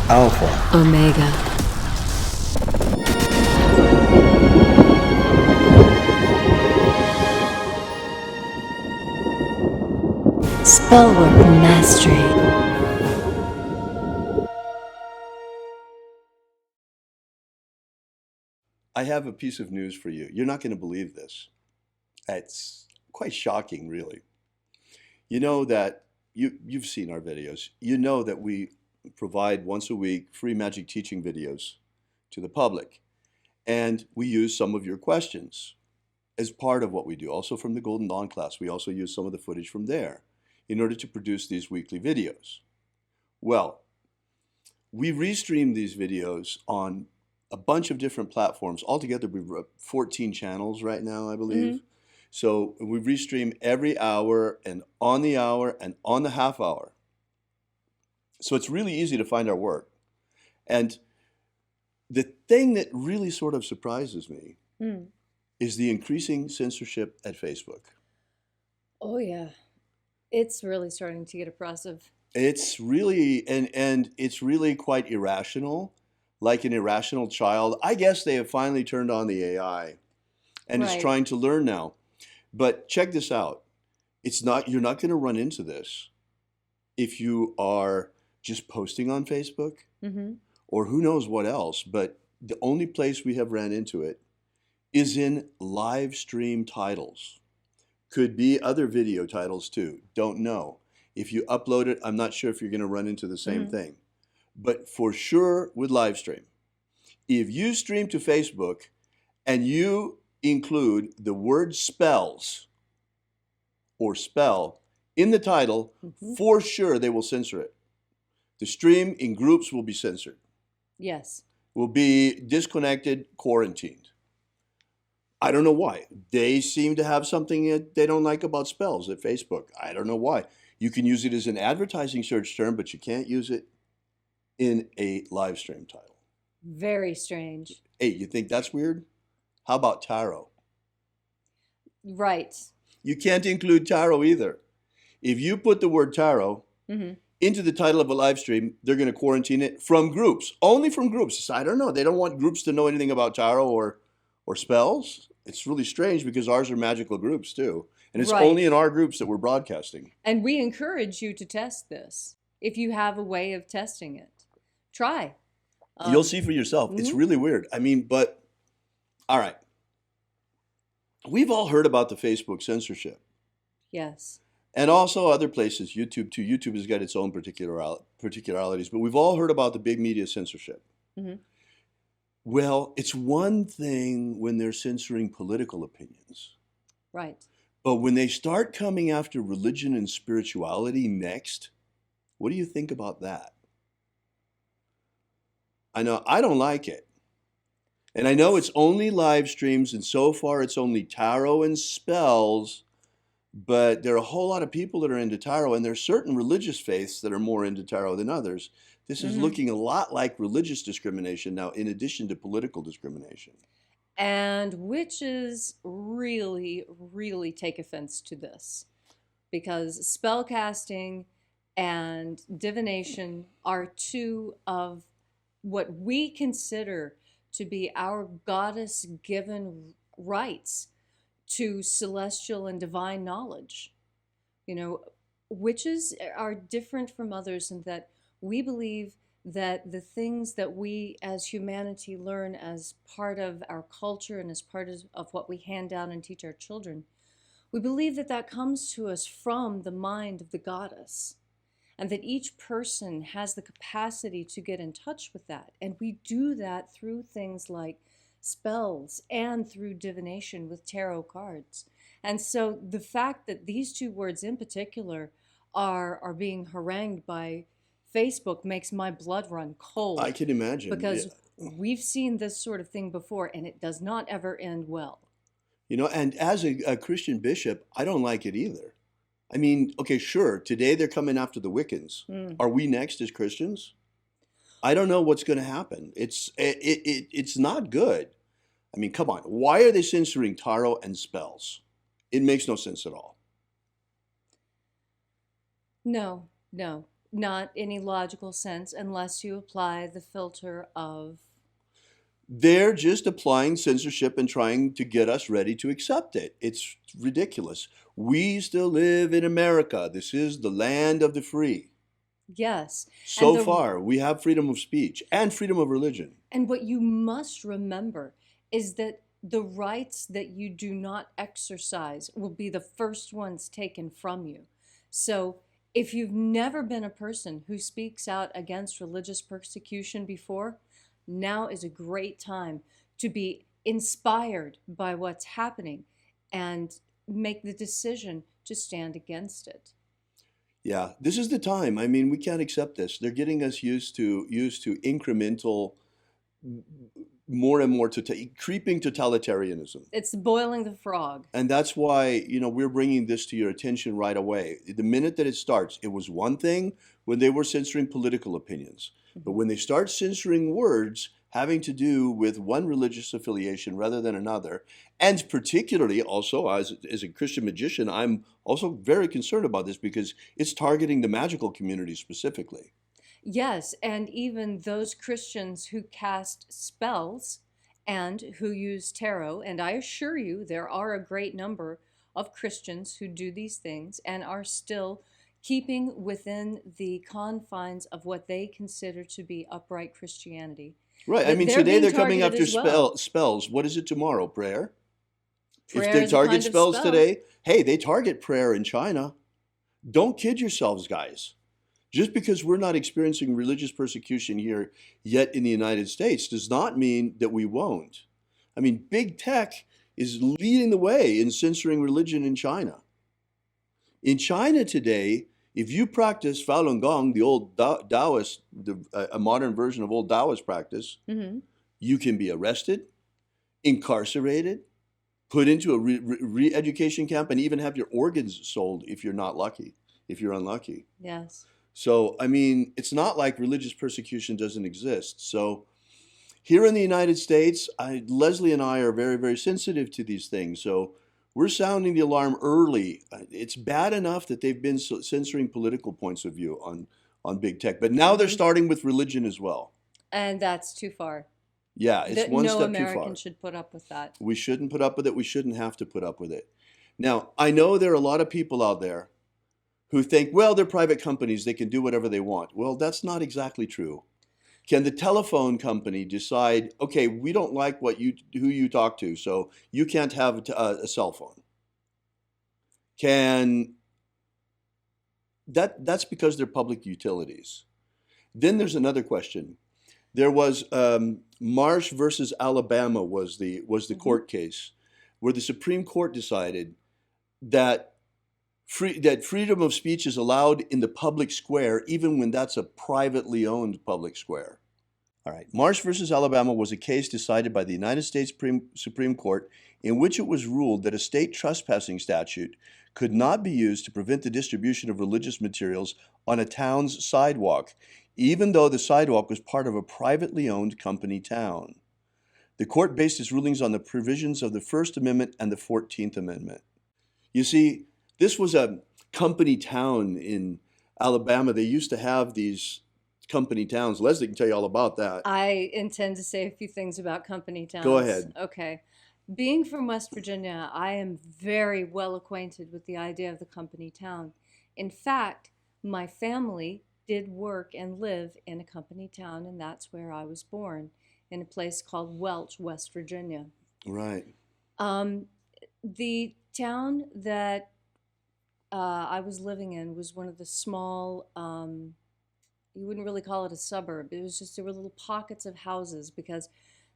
Alpha Omega. Spellwork Mastery. I have a piece of news for you. You're not going to believe this. It's quite shocking, really. You know that you've seen our videos. You know that we provide once a week free magic teaching videos to the public. And we use some of your questions as part of what we do. Also from the Golden Dawn class, we also use some of the footage from there in order to produce these weekly videos. Well, we restream these videos on a bunch of different platforms. Altogether, we've 14 channels right now, I believe. Mm-hmm. So we restream every hour and on the half hour. So it's really easy to find our work. And the thing that really sort of surprises me is the increasing censorship at Facebook. Oh, yeah. It's really starting to get oppressive. It's really, and it's really quite irrational, like an irrational child. I guess they have finally turned on the AI and it's Right. trying to learn now. But check this out. You're not going to run into this if you are just posting on Facebook Mm-hmm. or who knows what else. But the only place we have ran into it is in live stream titles. Could be other video titles too. Don't know. If you upload it, I'm not sure if you're going to run into the same thing. But for sure with live stream, if you stream to Facebook and you include the word spells or spell in the title, for sure they will censor it. The stream in groups will be censored, Yes. will be disconnected, quarantined. I don't know why. They seem to have something that they don't like about spells at Facebook. I don't know why. You can use it as an advertising search term, but you can't use it in a live stream title. Very strange. Hey, you think that's weird? How about tarot? Right. You can't include tarot either. If you put the word tarot into the title of a live stream, they're going to quarantine it from groups, only from groups. I don't know. They don't want groups to know anything about tarot or spells. It's really strange because ours are magical groups too. And it's Right. only in our groups that we're broadcasting. And we encourage you to test this. If you have a way of testing it, try. You'll see for yourself. It's really weird. I mean, but all right. We've all heard about the Facebook censorship. Yes. And also other places, YouTube too. YouTube has got its own particularities, but we've all heard about the big media censorship. Mm-hmm. Well, it's one thing when they're censoring political opinions. Right. But when they start coming after religion and spirituality next, what do you think about that? I know I don't like it. And I know it's only live streams, and so far it's only tarot and spells, but there are a whole lot of people that are into tarot, and there are certain religious faiths that are more into tarot than others. This is looking a lot like religious discrimination now, in addition to political discrimination. And witches really, really take offense to this because spellcasting and divination are two of what we consider to be our goddess-given rights to celestial and divine knowledge. You know, witches are different from others in that we believe that the things that we as humanity learn as part of our culture and as part of what we hand down and teach our children, we believe that that comes to us from the mind of the goddess, and that each person has the capacity to get in touch with that. And we do that through things like spells and through divination with tarot cards. And so the fact that these two words in particular are being harangued by Facebook makes my blood run cold. I can imagine. Because we've seen this sort of thing before, and it does not ever end well. You know, and as a Christian bishop, I don't like it either. I mean, okay, sure, today they're coming after the Wiccans. Are we next as Christians? I don't know what's going to happen. It's not good. I mean, come on. Why are they censoring tarot and spells? It makes no sense at all. No. not any logical sense unless you apply the filter of. They're just applying censorship and trying to get us ready to accept it. It's ridiculous. We still live in America. This is the land of the free. Yes. So far, we have freedom of speech and freedom of religion. And what you must remember is that the rights that you do not exercise will be the first ones taken from you. So if you've never been a person who speaks out against religious persecution before, now is a great time to be inspired by what's happening and make the decision to stand against it. Yeah, this is the time. I mean, we can't accept this. They're getting us used to incremental, more and more creeping totalitarianism. It's boiling the frog. And that's why, we're bringing this to your attention right away. The minute that it starts, it was one thing when they were censoring political opinions. But when they start censoring words having to do with one religious affiliation rather than another, and particularly also as a Christian magician, I'm also very concerned about this because it's targeting the magical community specifically. Yes, and even those Christians who cast spells and who use tarot, and I assure you there are a great number of Christians who do these things and are still keeping within the confines of what they consider to be upright Christianity. Right. I mean, today they're coming after spells. What is it tomorrow? Prayer? If they target spells today, hey, they target prayer in China. Don't kid yourselves, guys. Just because we're not experiencing religious persecution here yet in the United States does not mean that we won't. I mean, big tech is leading the way in censoring religion in China. In China today, if you practice Falun Gong, the old Taoist, a modern version of old Taoist practice, you can be arrested, incarcerated, put into a re-education camp, and even have your organs sold if you're unlucky. Yes. So, I mean, it's not like religious persecution doesn't exist. So here in the United States, Leslie and I are very, very sensitive to these things. So we're sounding the alarm early. It's bad enough that they've been censoring political points of view on big tech, but now they're starting with religion as well. And that's too far. Yeah, it's one step too far. No American should put up with that. We shouldn't put up with it. We shouldn't have to put up with it. Now, I know there are a lot of people out there who think, well, they're private companies, they can do whatever they want. Well, that's not exactly true. Can the telephone company decide, okay, we don't like who you talk to, so you can't have a cell phone? That's because they're public utilities. Then there's another question. There was Marsh versus Alabama was the court case where the Supreme Court decided that freedom of speech is allowed in the public square, even when that's a privately owned public square. All right. Marsh versus Alabama was a case decided by the United States Supreme Court in which it was ruled that a state trespassing statute could not be used to prevent the distribution of religious materials on a town's sidewalk, even though the sidewalk was part of a privately owned company town. The court based its rulings on the provisions of the First Amendment and the 14th Amendment. You see, this was a company town in Alabama. They used to have these company towns. Leslie can tell you all about that. I intend to say a few things about company towns. Go ahead. Okay. Being from West Virginia, I am very well acquainted with the idea of the company town. In fact, my family did work and live in a company town, and that's where I was born, in a place called Welch, West Virginia. Right. The town that I was living in was one of the small, you wouldn't really call it a suburb. It was just, there were little pockets of houses because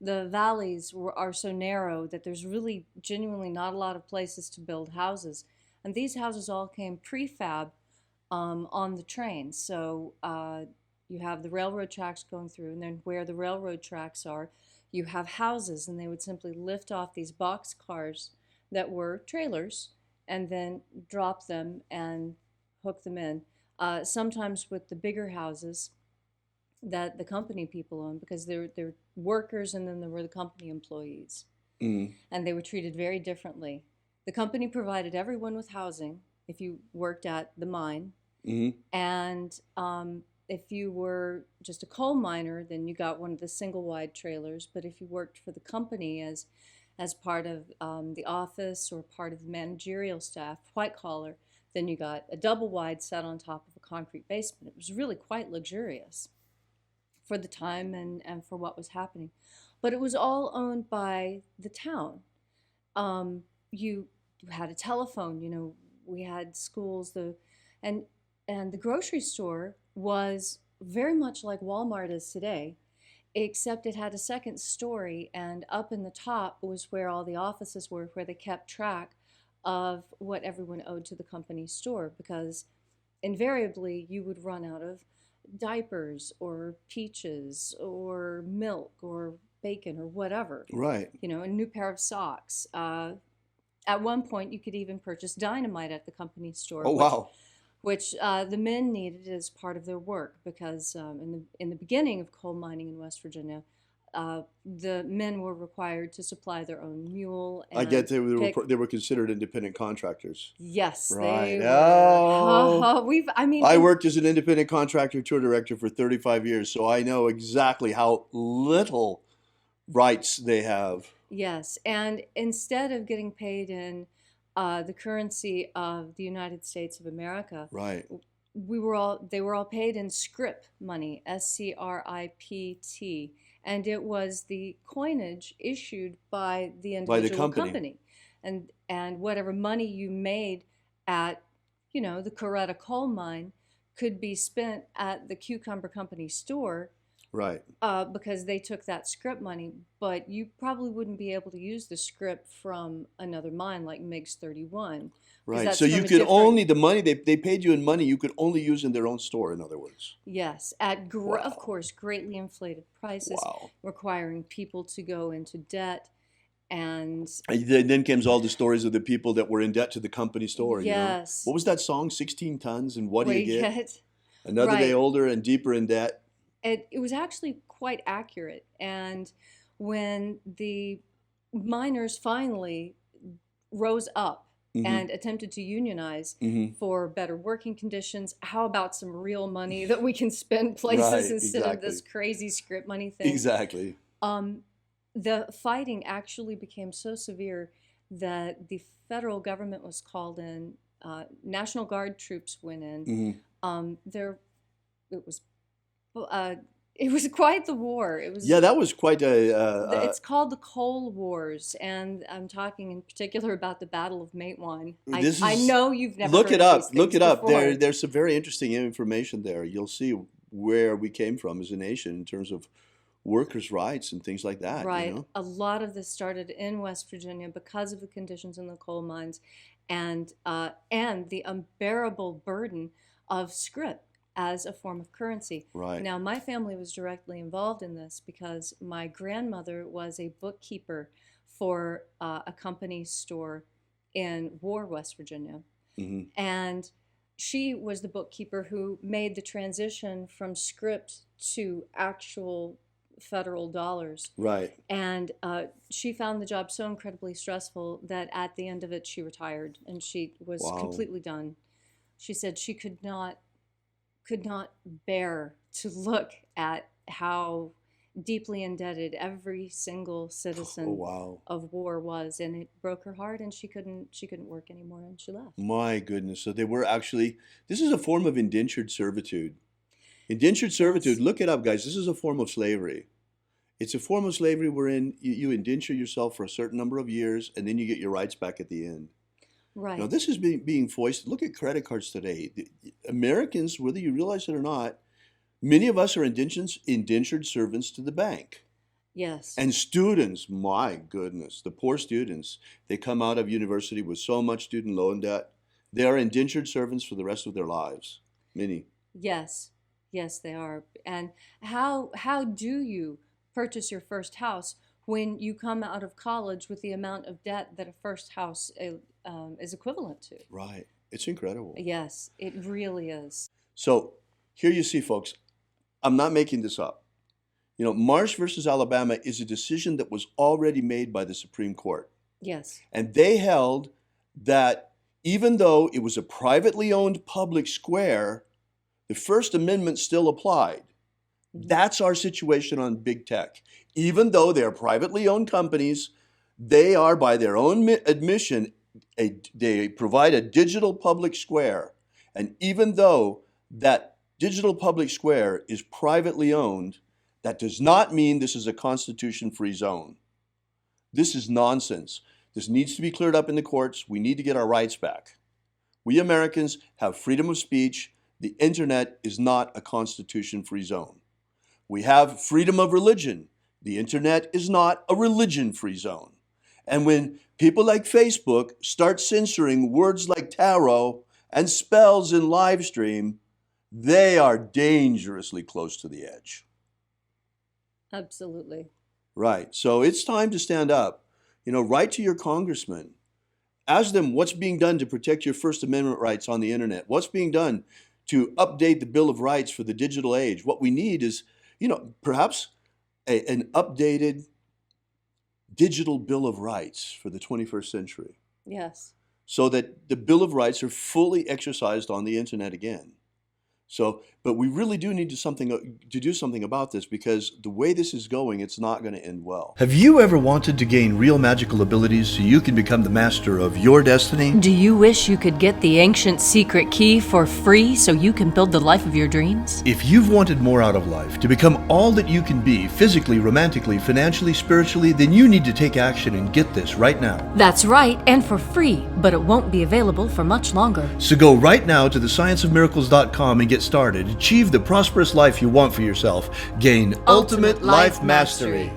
the valleys are so narrow that there's really genuinely not a lot of places to build houses. And these houses all came prefab on the train. So you have the railroad tracks going through, and then where the railroad tracks are, you have houses, and they would simply lift off these box cars that were trailers and then drop them and hook them in. Sometimes with the bigger houses that the company people owned, because they're workers and then there were the company employees. And they were treated very differently. The company provided everyone with housing if you worked at the mine, Hmm. And if you were just a coal miner, then you got one of the single wide trailers. But if you worked for the company as part of the office or part of the managerial staff, white collar, then you got a double wide set on top of a concrete basement. It was really quite luxurious for the time and for what was happening. But it was all owned by the town. You had a telephone, we had schools, and the grocery store was very much like Walmart is today, except it had a second story, and up in the top was where all the offices were, where they kept track of what everyone owed to the company store, because invariably you would run out of diapers or peaches or milk or bacon or whatever, Right. a new pair of socks. At one point, you could even purchase dynamite at the company store, Oh, wow. which the men needed as part of their work, because in the beginning of coal mining in West Virginia, the men were required to supply their own mule I and get pick. they were considered independent contractors. Yes, Right. they were. Oh, I mean, I worked as an independent contractor tour director for 35 years, so I know exactly how little rights they have. yes, and instead of getting paid in the currency of the United States of America, Right. they were all paid in scrip money, SCRIPT, and it was the coinage issued by the By the individual company. company, and whatever money you made at the Coretta coal mine could be spent at the Cucumber Company store, Right. because they took that scrip money, but you probably wouldn't be able to use the scrip from another mine like MiGs 31. Right. That's So you from a could different. only, the money they paid you in money, you could only use in their own store, in other words. Yes, at of Wow. course greatly inflated prices, Wow. requiring people to go into debt, and And then comes all the stories of the people that were in debt to the company store, yes, What was that song? 16 tons, and what do what you you get? get? Another day Right. older and deeper in debt. It was actually quite accurate, and when the miners finally rose up Hmm. and attempted to unionize Hmm. for better working conditions, how about some real money that we can spend places Right. instead of Exactly. this crazy script money thing? Exactly. The fighting actually became so severe that the federal government was called in. National Guard troops went in. Hmm. There, it was, it was quite the war. It was. Yeah, that was quite It's called the Coal Wars, and I'm talking in particular about the Battle of Matewan. this I is, know you've never look heard it of up. these Look things it up. before. There's some very interesting information there. You'll see where we came from as a nation in terms of workers' rights and things like that, Right. A lot of this started in West Virginia because of the conditions in the coal mines, and the unbearable burden of scrip as a form of currency. Right. Now, my family was directly involved in this because my grandmother was a bookkeeper for a company store in War, West Virginia, Hmm. and she was the bookkeeper who made the transition from script to actual federal dollars. Right. And she found the job so incredibly stressful that at the end of it, she retired and she was Wow. completely done. She said she could not bear to look at how deeply indebted every single Oh, citizen wow. of War was, and it broke her heart, and she couldn't work anymore, and she left. My goodness. So they were actually, this is a form of indentured servitude. Indentured servitude, Yes. look it up, guys. This is a form of slavery. It's a form of slavery wherein you indenture yourself for a certain number of years and then you get your rights back at the end. Right. Now, this is being foisted. Look at credit cards today. Americans, whether you realize it or not, many of us are indentured servants to the bank. Yes. And students, my goodness, the poor students, they come out of university with so much student loan debt. They are indentured servants for the rest of their lives. Many. Yes. Yes, they are. And how do you purchase your first house when you come out of college with the amount of debt that a first house is equivalent to? Right. It's incredible. Yes, it really is. So here you see, folks, I'm not making this up. Marsh versus Alabama is a decision that was already made by the Supreme Court. Yes. And they held that even though it was a privately owned public square, the First Amendment still applied. That's our situation on big tech. Even though they're privately owned companies, they are, by their own admission, they provide a digital public square. And even though that digital public square is privately owned, that does not mean this is a constitution-free zone. This is nonsense. This needs to be cleared up in the courts. We need to get our rights back. We Americans have freedom of speech. The internet is not a constitution-free zone. We have freedom of religion. The internet is not a religion-free zone. And when people like Facebook start censoring words like tarot and spells in Livestream, they are dangerously close to the edge. Absolutely. Right. So it's time to stand up. Write to your congressman. Ask them what's being done to protect your First Amendment rights on the internet. What's being done to update the Bill of Rights for the digital age. What we need is, perhaps an updated digital Bill of Rights for the 21st century. Yes. So that the Bill of Rights are fully exercised on the internet again. But we really do need to do something about this, because the way this is going, it's not going to end well. Have you ever wanted to gain real magical abilities so you can become the master of your destiny? Do you wish you could get the ancient secret key for free so you can build the life of your dreams? If you've wanted more out of life, to become all that you can be, physically, romantically, financially, spiritually, then you need to take action and get this right now. That's right, and for free, but it won't be available for much longer. So go right now to thescienceofmiracles.com and get started. Achieve the prosperous life you want for yourself. Gain ultimate life mastery.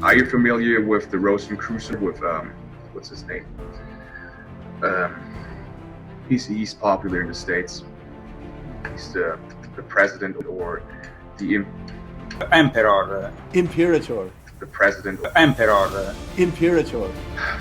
Are you familiar with the Rosicrucian, with what's his name? He's popular in the States. He's the president, or the Emperor. Imperator. The president. Emperor. Imperator.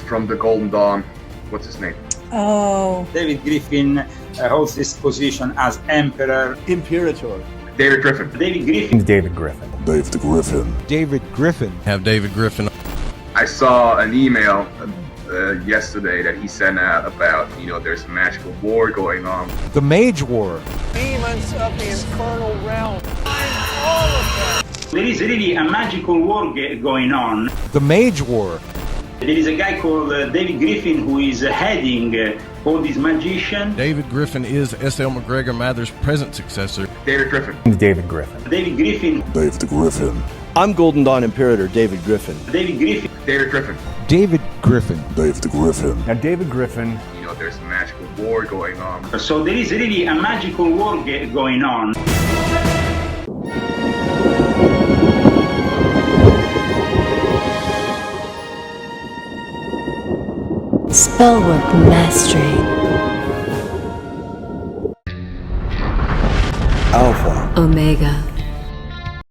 From the Golden Dawn. What's his name? Oh. David Griffin holds this position as Emperor. Imperator. David Griffin. David Griffin. David Griffin. David Griffin. David Griffin. Have David Griffin. I saw an email yesterday that he sent out about, there's a magical war going on. The Mage War. Demons of the infernal realm. I'm all of them. There is really a magical war going on. The Mage War. There is a guy called David Griffin who is heading all these magicians. David Griffin is S.L. McGregor Mather's present successor. David Griffin. David Griffin. David Griffin. David Griffin. I'm Golden Dawn Imperator David Griffin. David Griffin. David Griffin. David Griffin. David Griffin. Now David Griffin. There's a magical war going on. So there is really a magical war going on. Spellwork Mastery. Alpha Omega.